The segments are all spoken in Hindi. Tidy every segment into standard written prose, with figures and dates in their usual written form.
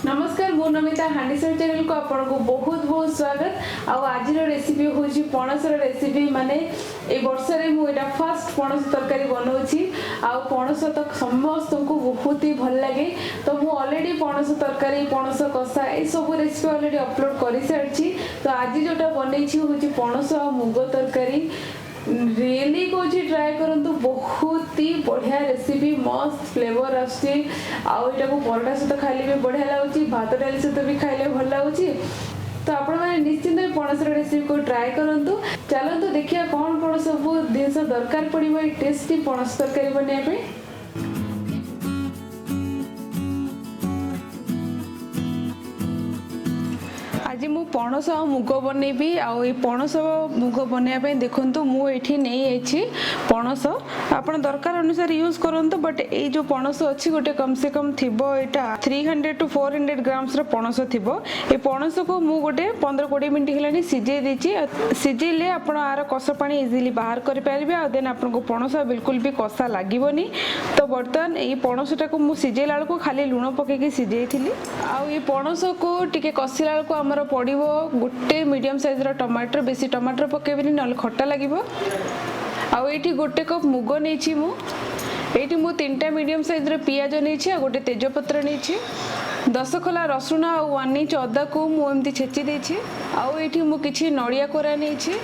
नमस्कार मु नमिता हांडीशाला चैनल को आपन को बहुत बहुत स्वागत। आज रेसिपी हूँ पणसर रेसिपी माने ए वर्ष मु एटा फर्स्ट पणस तरकारी बनाऊँगी। पणस तो समस्त को बहुत ही भल लगे, तो मु ऑलरेडी पणस तरकारी पणस कषा ये सब रेसिपी ऑलरेडी अपलोड कर सारी। तो आज जोटा बनई हूँ पणस और मुग तरकारी। रियली कौच ट्राए करंतु, बहुत ही बढ़िया रेसिपी, मस्त फ्लेवर आसची। आटा को परोटा सहित खाइले भी बढ़िया लगुच, भात डाल सहित भी खाइले भल लगुच। तो आपण मैंने निश्चिंत पणस रेसिपी को ट्राए करंतु। चलतु देखिए कौन कौन सब जिनस दरकार पड़ो टेस्टी पणस तरकारी बनाइबे। आज मु पणस और मुग बनैबी। पणस मुग बनवाई देखो मुझे नहीं पणस आपन दरकार अनुसार यूज करंतु। बट ये जो पणस अच्छी गोटे कम से कम थी यहाँ 300 to 400 ग्राम्स पणस थी। ये पणस को मु गोटे 15-20 मिनट है सीझे देची। सीझेले आप आर कष पानी इजिली बाहर करेंगे। देन आपको पणस बिल्कुल भी कषा लगनी। तो बर्तमान ये पणसटा को मुझे सीझेला बेलू खाली लुण पकईकी सीझे थी। ये पणस को टिके कषिला बेलू आमर पड़ो गोटे मीडियम साइज टमाटर, बेसी टमाटर पकेबनी ना खट्टा लगे। आठी गोटे कप मुग नहीं मु 3टा मीडियम साइज पियाज नहीं, गोटे तेजपत्र नहीं, 10 खोला रसुण और 1 इंच अदा को मुझे छेची देछि। आठी मु किछि नड़िया कोरा नहीं।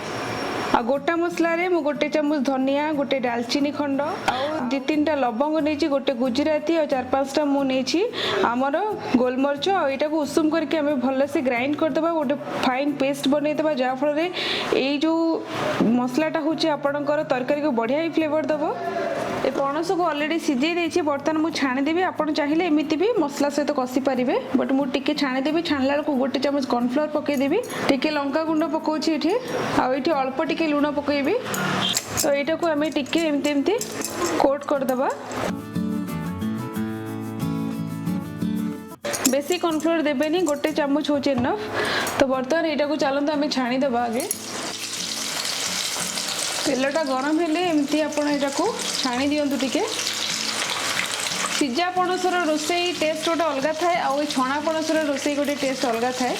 आ गोटा मसला रे मु गोटे चामच धनिया, गोटे दालचीनी खंड, आ 2-3टा लवंग नहीं, गोटे गुजराती और 4-5टा मु नहीं आमर गोलमरिच। आटा को उषुम करके आम भल से ग्राइंड करदे, गोटे फाइन पेस्ट बनईदे जहाँफल ये जो मसलाटा हूँ आपणकर तरकारी को बढ़िया ही फ्लेवर दब। ए पणस को ऑलरेडी सीझे देछि। बर्तमान मु छाणीदेवी, आपन चाहिए एमती भी मसला सहित कषि पारे। बट मु टिके छाणीदेवी। छाणला बेलू गोटे चामच कॉर्नफ्लोर पकईदेवी, टिके लंका गुंड पकाउछि एठी, आ एठी अल्प टिके लुण पकईबी। तो एटा को आमे टिके एमती एमती कोट कर दबा। बेसी कॉर्नफ्लोर देबेनी, गोटे चामच होचे इनफ। तो बर्तमान एटा को चलंत आमे छाणी दबा। आगे तेलटा गरम हेले एमती आपण एटा को छाणी दियंतु टिके। सीझा पणसर रोसई टेस्ट गोटे अलग थाए, आउ छणा पणसर रोसई गोटे टेस्ट अलग थाए।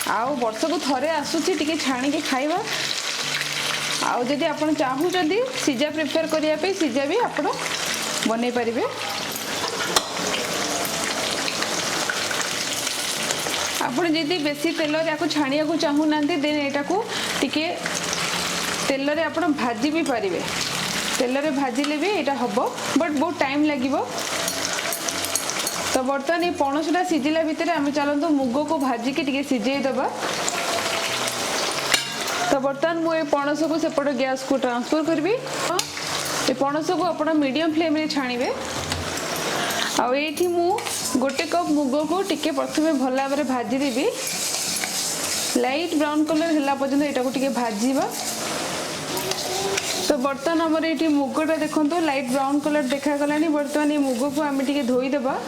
आउ वर्ष को थरे आसुची टिके छाणी के खाइबा। आउ जदि आपण चाहूचंदी सीझा प्रिपेयर करिया पे सीझा भी आपण बनै परिबे। आपण जदि बेसी तेल रे याको छाणिया को चाहू नांती देन एटा को टिके तेल रे आपण भाजी भी पारिबे। तेल रे भाजिले भी एटा हबो, बट बहुत टाइम लागिबो। तो बर्तमान ये पणसटा सीझिला भितर आम चलतु मुग को भाजी के टिके सीझे दबा। तो बर्तमान मु पणस को सेपट गैस को ट्रांसफर करबी। ये पणस को आपण मीडियम फ्लेम रे छाणीबे। आ एठी मु गोटे कप मुग को टिके प्रथमे भल भाव में भाजी देबी। लाइट ब्राउन कलर होला पर्यंत एटा को टिके भाजीबा। तो बर्तमान आमर ये मुगटा देखो लाइट ब्राउन कलर देखा गलानी। बर्तमान ये मुग को आम टिके धोईदेबा।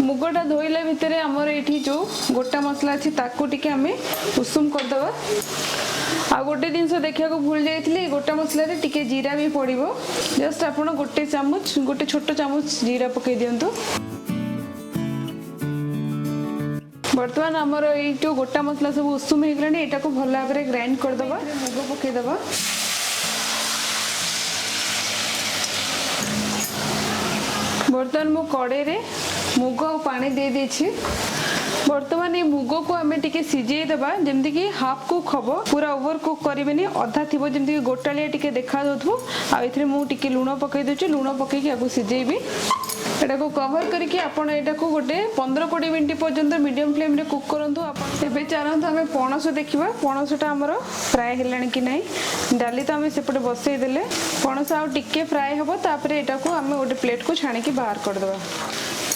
मुगटा धोइला भितर आमर ये जो गोटा मसला अच्छी ताकू टिके आम उषुम करदबा। आ गोटे जिनस देखा भूल जाइए, गोटा मसला रे टिके जीरा भी पड़ो। जस्ट आपन गोटे चामच, गोटे छोट चामच जीरा पकई दियंतु। बर्तमान आमर ये जो गोटा मसला सब उषुम हो गलानी, एटा को भल भाव में ग्राइंड करदबा। मुग पकईदबा। बर्तमान मु कड़े रे मुग और पानी दे देछि। बर्तमान ये मुग को आम टिके सीझे देबा, जमती कि हाफ कुक हम, पूरा ओवर कुक करेनि। अधा थी जमती कि गोटालिया टिके देखा दउथु। आ एथरे मु टिके लुण पकई देछि। लुण पकईकी आगु सीझेबी। एटा को कवर करके आपण एटा को गोटे 15-20 मिनट पर्यंत मीडियम फ्लेम रे कुक करंतु। आपण एबे चलंतु आमे पणस देखिबा। पणसटा हमर फ्राई हेलानी कि नाही। डाली तो आमे सेपटे बसई देले, पणस आ टिके फ्राई हबो। तापरे एटा को आमे गोटे प्लेट को छाणी के बाहर कर देबा।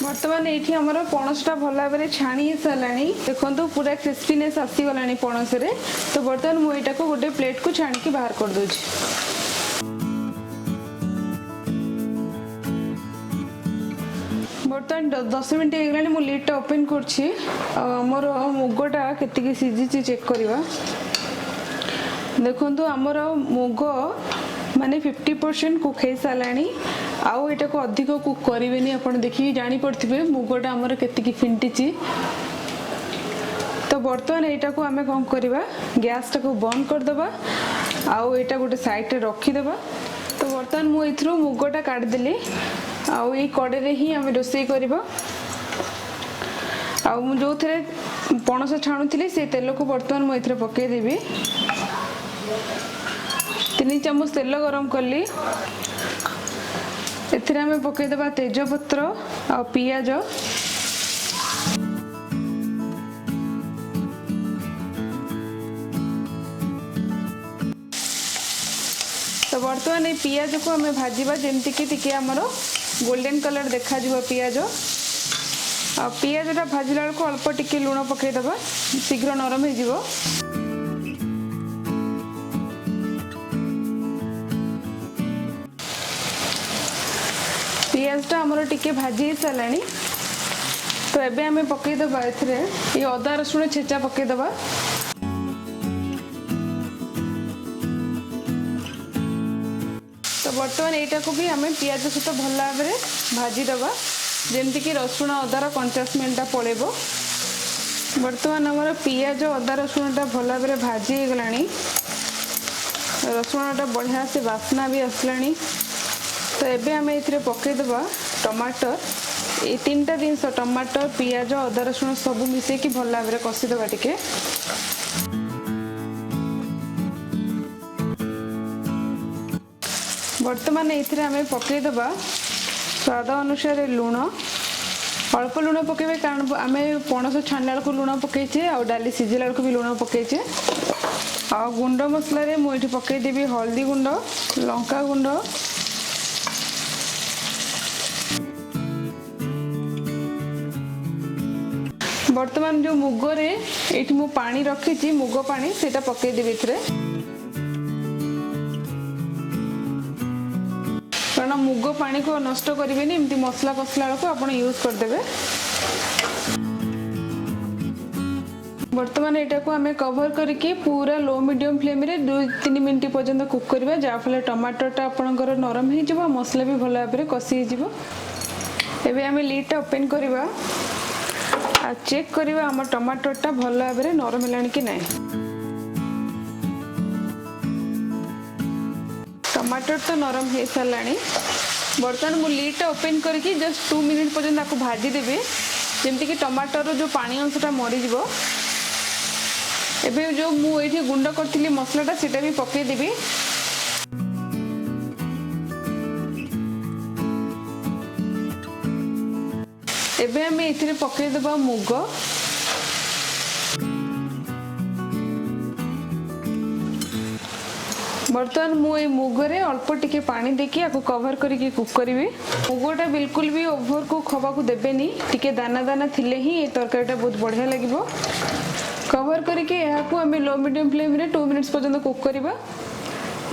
बर्तमान ये आमर पणसटा भल भाव में छाणी साराणी। देखो पूरा क्रिस्पीनेस आसीगलानी पणस रे। तो बर्तमान मुझे को गोटे प्लेट को छाणी के बाहर कर दूँ। बर्तमान 10 मिनट हो गलानी। लिडटा ओपन कर मुगटा केतिकी सीझी चेक करवा। देखो आमर मुग माने 50% कुक हो साराणी। आउ एटा को अधिक कुक करेनि आपण देखि जानी पड़थिबे मुगटा हमर केतिकी फिंटिची। तो बर्तमान एटा को आमे कोन करबा गैस टा को बंद कर देबा आउ एटा गोटे साइड रे रखी देबा। तो बर्तमान मु इथरो मुगटा काट देली आउ ए कड़े रे ही आमे रोसई करबा। आउ मु जो थरे पणस छाणुथिली से तेल को बर्तमान मु इथरे पके देबी। 3 चम्मच तेल गरम करली एथिरे आमे पके देबा तेज पत्र आ पियाज। तो बर्तमान ये पियाज को आमे भाजीबा जेमति कि टिके हमरो गोल्डन कलर देखा जिवो पियाज। आ पियाजटा भाजिला बेलको अल्प टिके लुण पके देबा शीघ्र नरम हो जिवो। पियाजटा हमरो टिके भाजी ही सालानी। तो एबे हमें पके देबा एथरे ये अदा रसुण छेचा पके देबा। तो बर्तमान एटा को भी हमें पियाज सहित भल भाव में भाजी देबा जेमति कि रसुण अदार कंचा स्मेलटा पळेबो। बर्तमान हमर पियाज अदा रसुणटा भल भाव में भाजी हो गलानी। रसुणटा बढ़िया से बास्ना भी आसलानी। तो एबे हमें इथरे पके देबा टमाटर। ये 3टा जिनस टमाटर पियाज अदा रसुण सब मिसे कि भल भाव में कसी देबा टिके। बर्तमान इथरे हमें पके देबा स्वाद अनुसार लुण। अल्प लुण पकेबे कारण आमे पणस छाणला को लुण पकेचे आ डाली सिझिला को भी लुण पकेचे। आ गुंड मसला रे मु एठी पके देबी हल्दी गुंड लंका गुंड बर्तमान जो मुग रे एठी मु पानी रखीची मुग पानी सेटा पके देबी इथरे कारण मुग पानी को नष्ट करेनि एमती मसला कसला को आपण यूज कर देबे। बर्तमान एटा को हमें कवर करके पूरा लो मीडियम फ्लेम रे 2-3 मिनट पर्यंत कुक करबा जा फले टमाटर टा आपनकर नरम हे जिवो मसला भी भल भाबरे कसी हे जिवो। एबे हमें लीड टा ओपन करबा आ चेक करबा हम टमाटर टा भल भाबरे नरम हेलानी कि नै। टमाटर तो नरम हो साराणी। बर्तमान मु लीडटा ओपन करके जस्ट 2 मिनट पर्यंत आपको भाजी देबे जेमति कि टमाटर जो पानी अंशटा मरी जिवो। एबे जो मु एठी गुंड करथिली मसलाटा सेटा भी पके देबी। एबे हम एथिरे पके देबा मुग। बर्तमान मुझे मुगरे अल्प टिके पानी देकी आपको कवर करके कुक करी। मुगटा बिल्कुल भी ओभर कुक हवा को देबेनी टिके दाना दाना थिले ही ये तरकारीटा बहुत बढ़िया लगिवो। कवर करके यहाँ आम लो मीडियम फ्लेम रे 2 मिनट्स पर्यंत कुक करबा।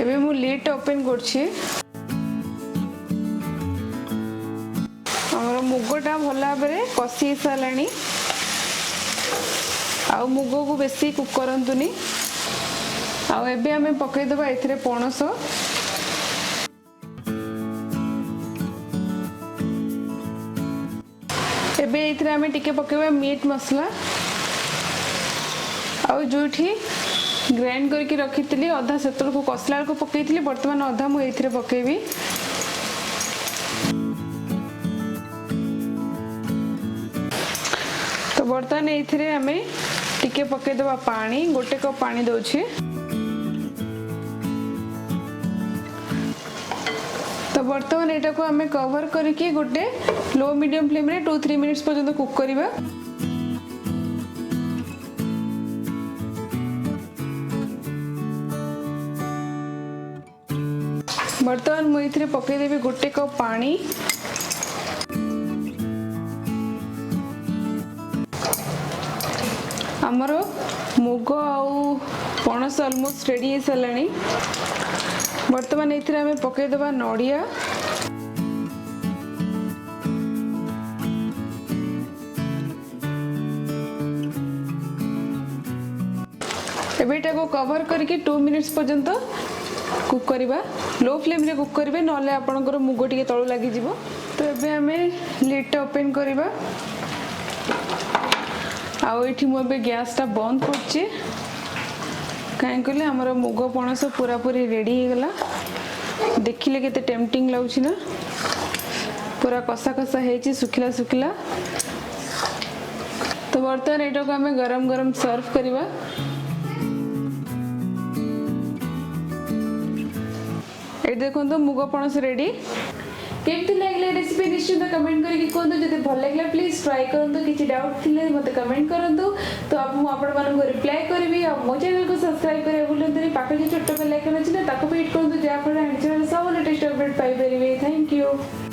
एबे मु लीडटा ओपन करछि। हमर मुगटा भल भाव में कसी साराणी। आ मुग को बेसी कुक करंतुनी। आउ एबे हमें पके देबा एथिरे पणस। एबे एथिरे हमें टिके पकेबा मीट मसला आउ जोठी ग्राइंड करके रखीतिली अधा सेतल को कसला को पकेइतिली वर्तमान अधा मु एथिरे पकेबी। तो वर्तमान एथिरे हमें टिके पके देबा पानी 1 कप पानी दउछि। तो बर्तमान एटा को हमें कवर करके गोटे लो मीडियम फ्लेम रे 2-3 मिनट्स पर्यंत कुक करबा। बर्तमान मु इथरे पके देबी 1 कप पानी। हमर मुग आउ पणस ऑलमोस्ट रेडी हे सलानी। वर्तमान एथिरे हमें पके देबा नडिया। एबेटा को कवर करके 2 मिनट्स पर्यंत कुक करवा लो फ्लेम रे कुक करेंगे ना आपंकर मुग टे तलू लग जाव। तो ये आम लिडटा ओपन करवा आठी मुझे गैस टा बंद कर कहीं कहले आमर मुग पणस पूरा पूरी रेडी होगला। देखिले केते टेम्पटिंग लगुच ना पूरा कसा कसा है सुखिला सुखिला। तो बर्तमान यहाँ को आम गरम गरम सर्व करवा। ये देखो मुग पणस रेडी। केमती लागले रेसिपी निश्चित कमेंट करके कहतु। जब भल लगे प्लीज ट्राई करूँ। किसी डाउट थी मत कमेंट करूँ तो आपको रिप्लाई करी। मो चैनल को सब्सक्राइब करें भूलते पाखे जो छोट बेल आइकन अच्छी ना हिट करूँ जहाँफल सब latest update Piper. Thank you.